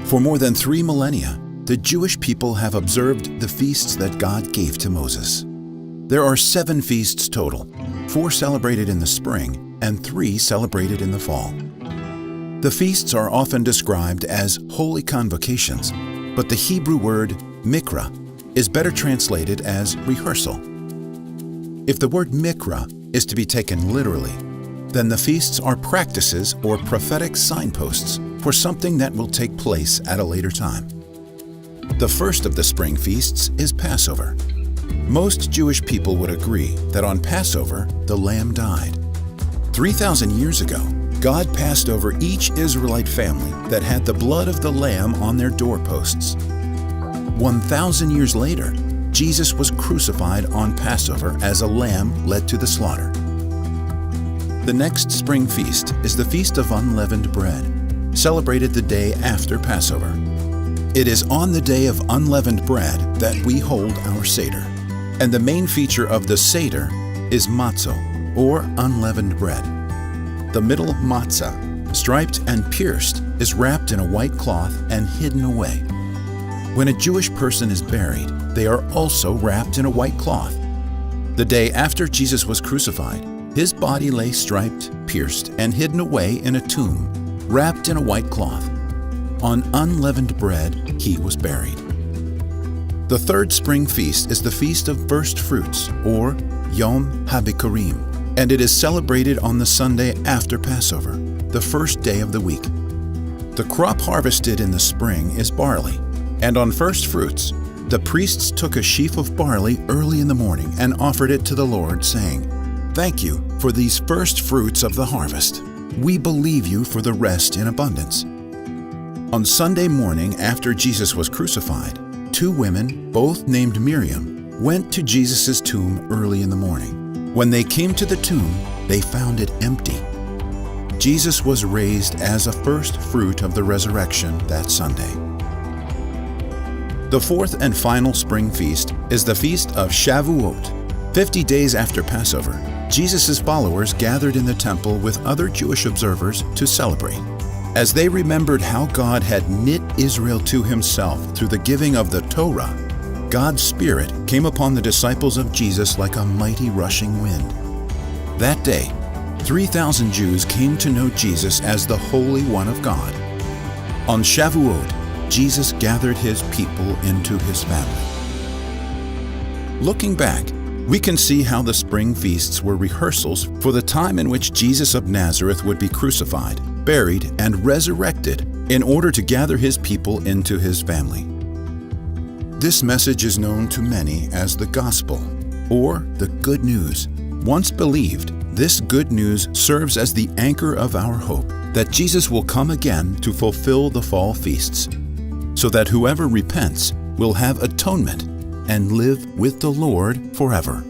For more than 3 millennia, the Jewish people have observed the feasts that God gave to Moses. There are 7 feasts total, 4 celebrated in the spring and 3 celebrated in the fall. The feasts are often described as holy convocations, but the Hebrew word mikra is better translated as rehearsal. If the word mikra is to be taken literally, then the feasts are practices or prophetic signposts for something that will take place at a later time. The first of the spring feasts is Passover. Most Jewish people would agree that on Passover, the Lamb died. 3,000 years ago, God passed over each Israelite family that had the blood of the Lamb on their doorposts. 1,000 years later, Jesus was crucified on Passover as a lamb led to the slaughter. The next spring feast is the Feast of Unleavened Bread, celebrated the day after Passover. It is on the day of unleavened bread that we hold our Seder, and the main feature of the Seder is matzo, or unleavened bread. The middle matzah, striped and pierced, is wrapped in a white cloth and hidden away. When a Jewish person is buried, they are also wrapped in a white cloth. The day after Jesus was crucified, his body lay striped, pierced, and hidden away in a tomb, wrapped in a white cloth. On unleavened bread, he was buried. The third spring feast is the Feast of First Fruits, or Yom HaBikurim, and it is celebrated on the Sunday after Passover, the first day of the week. The crop harvested in the spring is barley, and on first fruits, the priests took a sheaf of barley early in the morning and offered it to the Lord, saying, "Thank you for these first fruits of the harvest. We believe you for the rest in abundance." On Sunday morning after Jesus was crucified, 2 women, both named Miriam, went to Jesus' tomb early in the morning. When they came to the tomb, they found it empty. Jesus was raised as a first fruit of the resurrection that Sunday. The fourth and final spring feast is the Feast of Shavuot. 50 days after Passover, Jesus' followers gathered in the temple with other Jewish observers to celebrate. As they remembered how God had knit Israel to himself through the giving of the Torah, God's Spirit came upon the disciples of Jesus like a mighty rushing wind. That day, 3,000 Jews came to know Jesus as the Holy One of God. On Shavuot, Jesus gathered his people into his family. Looking back, we can see how the spring feasts were rehearsals for the time in which Jesus of Nazareth would be crucified, buried, and resurrected in order to gather his people into his family. This message is known to many as the Gospel, or the Good News. Once believed, this good news serves as the anchor of our hope that Jesus will come again to fulfill the fall feasts, so that whoever repents will have atonement and live with the Lord forever.